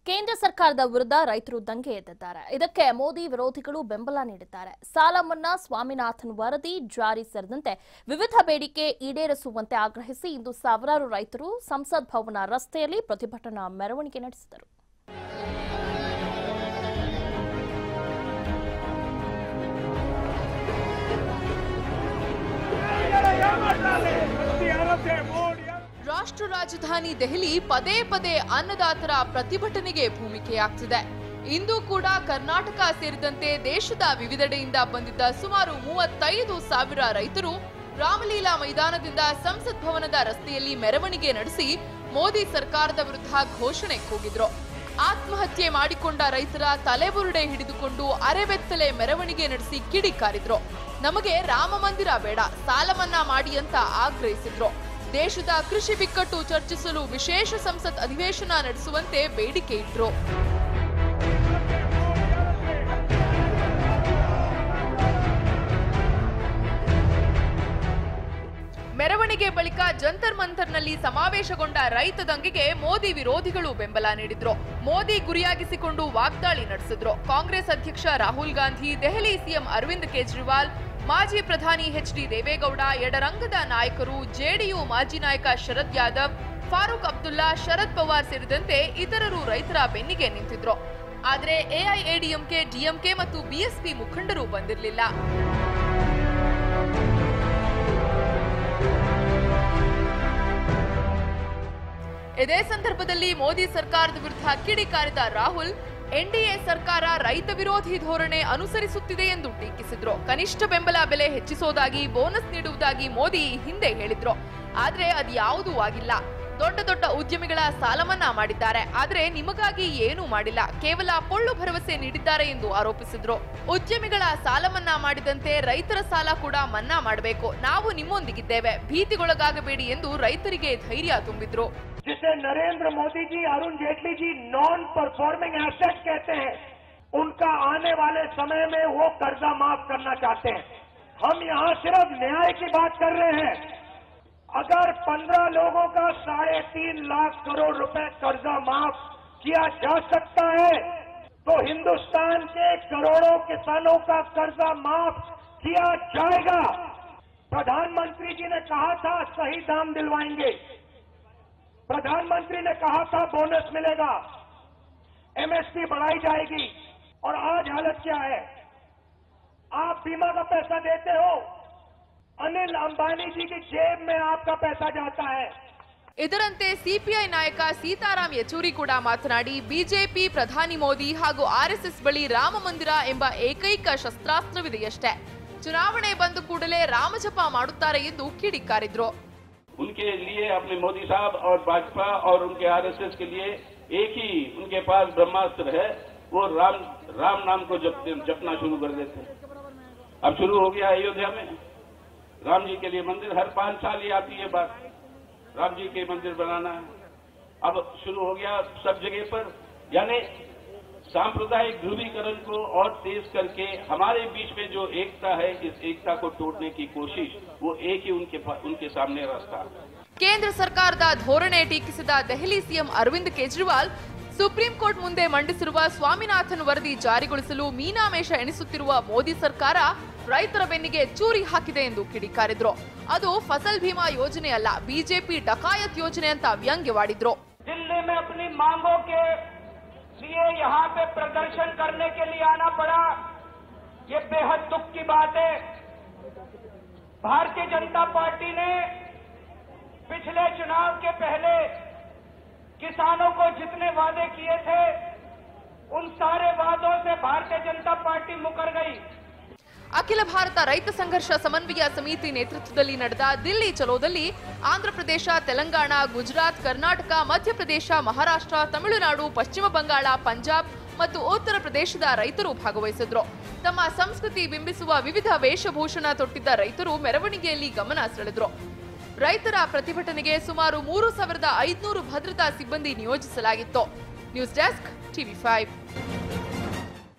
ಕೇಂದ್ರ ಸರ್ಕಾರದ ವಿರುದ್ಧ ರೈತರು ದಂಗೆ ಎದ್ದಿದ್ದಾರೆ. ಇದಕ್ಕೆ ಮೋದಿ ವಿರೋಧಿಗಳು ಬೆಂಬಲ ನೀಡಿದ್ದಾರೆ. ಸಾಲ ಮನ್ನಾ, ಸ್ವಾಮಿನಾಥನ್ ವರದಿ ಜಾರಿ ಸೇರಿದಂತೆ ವಿವಿಧ ಬೇಡಿಕೆ ಈಡೇರಿಸುವಂತೆ ಆಗ್ರಹಿಸಿ ಇಂದು ಸಾವಿರಾರು ರೈತರು ಸಂಸತ್ ಭವನ ರಸ್ತೆಯಲ್ಲಿ ಪ್ರತಿಭಟನಾ ಮೆರವಣಿಗೆ ನಡೆಸಿದರು. ರಾಷ್ಟ್ರ ರಾಜಧಾನಿ ದೆಹಲಿ ಪದೇ ಪದೇ ಅನ್ನದಾತರ ಪ್ರತಿಭಟನೆಗೆ ಭೂಮಿಕೆಯಾಗ್ತಿದೆ. ಇಂದು ಕೂಡ ಕರ್ನಾಟಕ ಸೇರಿದಂತೆ ದೇಶದ ವಿವಿಧೆಡೆಯಿಂದ ಬಂದಿದ್ದ ಸುಮಾರು 35,000 ರೈತರು ರಾಮಲೀಲಾ ಮೈದಾನದಿಂದ ಸಂಸತ್ ಭವನದ ರಸ್ತೆಯಲ್ಲಿ ಮೆರವಣಿಗೆ ನಡೆಸಿ ಮೋದಿ ಸರ್ಕಾರದ ವಿರುದ್ಧ ಘೋಷಣೆ ಕೂಗಿದ್ರು. ಆತ್ಮಹತ್ಯೆ ಮಾಡಿಕೊಂಡ ರೈತರ ತಲೆಬುರುಡೆ ಹಿಡಿದುಕೊಂಡು ಅರೆಬೆತ್ತಲೆ ಮೆರವಣಿಗೆ ನಡೆಸಿ ಕಿಡಿಕಾರಿದ್ರು. ನಮಗೆ ರಾಮ ಮಂದಿರ ಬೇಡ, ಸಾಲ ಮನ್ನಾ ಮಾಡಿ ಅಂತ ಆಗ್ರಹಿಸಿದ್ರು. ದೇಶದ ಕೃಷಿ ಬಿಕ್ಕಟ್ಟು ಚರ್ಚಿಸಲು ವಿಶೇಷ ಸಂಸತ್ ಅಧಿವೇಶನ ನಡೆಸುವಂತೆ ಬೇಡಿಕೆ ಇಟ್ಟರು. ಮೆರವಣಿಗೆ ಬಳಿಕ ಜಂತರ್ ಮಂತರ್ನಲ್ಲಿ ಸಮಾವೇಶಗೊಂಡ ರೈತ ದಂಗೆಗೆ ಮೋದಿ ವಿರೋಧಿಗಳು ಬೆಂಬಲ ನೀಡಿದ್ರು. ಮೋದಿ ಗುರಿಯಾಗಿಸಿಕೊಂಡು ವಾಗ್ದಾಳಿ ನಡೆಸಿದ್ರು. ಕಾಂಗ್ರೆಸ್ ಅಧ್ಯಕ್ಷ ರಾಹುಲ್ ಗಾಂಧಿ, ದೆಹಲಿ ಸಿಎಂ ಅರವಿಂದ್ ಕೇಜ್ರಿವಾಲ್, ಮಾಜಿ ಪ್ರಧಾನಿ ಎಚ್.ಡಿ. ದೇವೇಗೌಡ, ಎಡರಂಗದ ನಾಯಕರು, ಜೆಡಿಯು ಮಾಜಿ ನಾಯಕ ಶರದ್ ಯಾದವ್, ಫಾರೂಕ್ ಅಬ್ದುಲ್ಲಾ, ಶರದ್ ಪವಾರ್ ಸೇರಿದಂತೆ ಇತರರು ರೈತರ ಬೆನ್ನಿಗೆ ನಿಂತಿದ್ರು. ಆದರೆ ಎಐಎಡಿಎಂಕೆ, ಡಿಎಂಕೆ ಮತ್ತು ಬಿಎಸ್ಪಿ ಮುಖಂಡರು ಬಂದಿರಲಿಲ್ಲ. ಇದೇ ಸಂದರ್ಭದಲ್ಲಿ ಮೋದಿ ಸರ್ಕಾರದ ವಿರುದ್ಧ ಕಿಡಿಕಾರಿದ ರಾಹುಲ್, ಎನ್ಡಿಎ ಸರ್ಕಾರ ರೈತ ವಿರೋಧಿ ಧೋರಣೆ ಅನುಸರಿಸುತ್ತಿದೆ ಎಂದು ಟೀಕಿಸಿದ್ರು. ಕನಿಷ್ಠ ಬೆಂಬಲ ಬೆಲೆ ಹೆಚ್ಚಿಸೋದಾಗಿ, ಬೋನಸ್ ನೀಡುವುದಾಗಿ ಮೋದಿ ಹಿಂದೆ ಹೇಳಿದ್ರು. ಆದ್ರೆ ಅದ್ಯಾವುದೂ ಆಗಿಲ್ಲ. ದೊಡ್ಡ ದೊಡ್ಡ ಉದ್ಯಮಿಗಳ ಸಾಲ ಮನ್ನಾ ಮಾಡಿದ್ದಾರೆ, ಆದ್ರೆ ನಿಮಗಾಗಿ ಏನೂ ಮಾಡಿಲ್ಲ, ಕೇವಲ ಪೊಳ್ಳು ಭರವಸೆ ನೀಡಿದ್ದಾರೆ ಎಂದು ಆರೋಪಿಸಿದ್ರು. ಉದ್ಯಮಿಗಳ ಸಾಲ ಮನ್ನಾ ಮಾಡಿದಂತೆ ರೈತರ ಸಾಲ ಕೂಡ ಮನ್ನಾ ಮಾಡಬೇಕು, ನಾವು ನಿಮ್ಮೊಂದಿಗಿದ್ದೇವೆ, ಭೀತಿಗೊಳಗಾಗಬೇಡಿ ಎಂದು ರೈತರಿಗೆ ಧೈರ್ಯ ತುಂಬಿದ್ರು. जिसे Narendra Modi ji, Arun Jaitley ji non performing asset कहते हैं, उनका आने वाले समय में वो कर्जा माफ करना चाहते हैं. हम यहाँ सिर्फ न्याय की बात कर रहे हैं. अगर 15 लोगों का 3.5 लाख करोड़ रुपए कर्जा माफ किया जा सकता है तो हिंदुस्तान के करोड़ों किसानों का कर्जा माफ किया जाएगा. प्रधानमंत्री जी ने कहा था सही दाम दिलवाएंगे, प्रधानमंत्री ने कहा था बोनस मिलेगा, एमएसपी बढ़ाई जाएगी, और आज हालत क्या है? आप बीमा का पैसा देते हो, अनिल अंबानी जी की जेब में आपका पैसा जाता है. ಇದರಂತೆ ಸಿಪಿಐ ನಾಯಕ ಸೀತಾರಾಮ್ ಯೆಚೂರಿ ಕೂಡ ಮಾತನಾಡಿ, ಬಿಜೆಪಿ ಪ್ರಧಾನಿ ಮೋದಿ ಹಾಗೂ ಆರ್ಎಸ್ಎಸ್ ಬಳಿ ರಾಮ ಮಂದಿರ ಎಂಬ ಏಕೈಕ ಶಸ್ತ್ರಾಸ್ತ್ರವಿದೆಯಷ್ಟೇ, ಚುನಾವಣೆ ಬಂದ ಕೂಡಲೇ ರಾಮಜಪ ಮಾಡುತ್ತಾರೆ ಎಂದು ಕಿಡಿಕಾರಿದ್ರು. उनके लिए अपने मोदी साहब और भाजपा और उनके आरएसएस के लिए एक ही उनके पास ब्रह्मास्त्र है, वो राम नाम को जपना शुरू कर देते हैं. अब शुरू हो गया अयोध्या में राम जी के लिए मंदिर, हर 5 साल ही आती है बात, राम जी के मंदिर बनाना है. अब शुरू हो गया सब जगह पर, यानी सांप्रदायिक ध्रुवीकरण को और तेज करके हमारे बीच में जो एकता है, इस एकता को तोड़ने की कोशिश, वो एक ही उनके सामने रास्ता. ಕೇಂದ್ರ ಸರ್ಕಾರದ ಧೋರಣೆ ಟೀಕಿಸಿದ Delhi CM Arvind Kejriwal, Supreme Court ಮುಂದೆ ಮಂಡಿಸಿರುವ ಸ್ವಾಮಿನಾಥನ್ ವರದಿ ಜಾರಿಗೊಳಿಸಲು ಮೀನಾಮೇಷ ಎಣಿಸುತ್ತಿರುವ ಮೋದಿ ಸರ್ಕಾರ ರೈತರ ಬೆನ್ನಿಗೆ ಚೂರಿ ಹಾಕಿದೆ ಎಂದು ಕಿಡಿಕಾರಿದ್ರು. ಅದು ಫಸಲ್ ಭೀಮಾ ಯೋಜನೆ ಅಲ್ಲ, ಬಿಜೆಪಿ ಡಕಾಯತ್ ಯೋಜನೆ ಅಂತ ವ್ಯಂಗ್ಯವಾಡಿದ್ರು. दिल्ली में अपनी मांगों के लिए यहाँ पे प्रदर्शन करने के लिए आना पड़ा, ये बेहद दुख की बात है. भारतीय जनता पार्टी ने पिछले चुनाव के पहले किसानों को जितने वादे किए थे, उन सारे वादों से भारतीय जनता पार्टी मुकर गई. ಅಖಿಲ ಭಾರತ ರೈತ ಸಂಘರ್ಷ ಸಮನ್ವಯ ಸಮಿತಿ ನೇತೃತ್ವದಲ್ಲಿ ನಡೆದ ದಿಲ್ಲಿ ಚಲೋದಲ್ಲಿ ಆಂಧ್ರಪ್ರದೇಶ, ತೆಲಂಗಾಣ, ಗುಜರಾತ್, ಕರ್ನಾಟಕ, ಮಧ್ಯಪ್ರದೇಶ, ಮಹಾರಾಷ್ಟ್ರ, ತಮಿಳುನಾಡು, ಪಶ್ಚಿಮ ಬಂಗಾಳ, ಪಂಜಾಬ್ ಮತ್ತು ಉತ್ತರ ಪ್ರದೇಶದ ರೈತರು ಭಾಗವಹಿಸಿದ್ರು. ತಮ್ಮ ಸಂಸ್ಕೃತಿ ಬಿಂಬಿಸುವ ವಿವಿಧ ವೇಷಭೂಷಣ ತೊಟ್ಟಿದ್ದ ರೈತರು ಮೆರವಣಿಗೆಯಲ್ಲಿ ಗಮನ ಸೆಳೆದ್ರು. ರೈತರ ಪ್ರತಿಭಟನೆಗೆ ಸುಮಾರು 3,500 ಭದ್ರತಾ ಸಿಬ್ಬಂದಿ ನಿಯೋಜಿಸಲಾಗಿತ್ತು. News desk, TV5.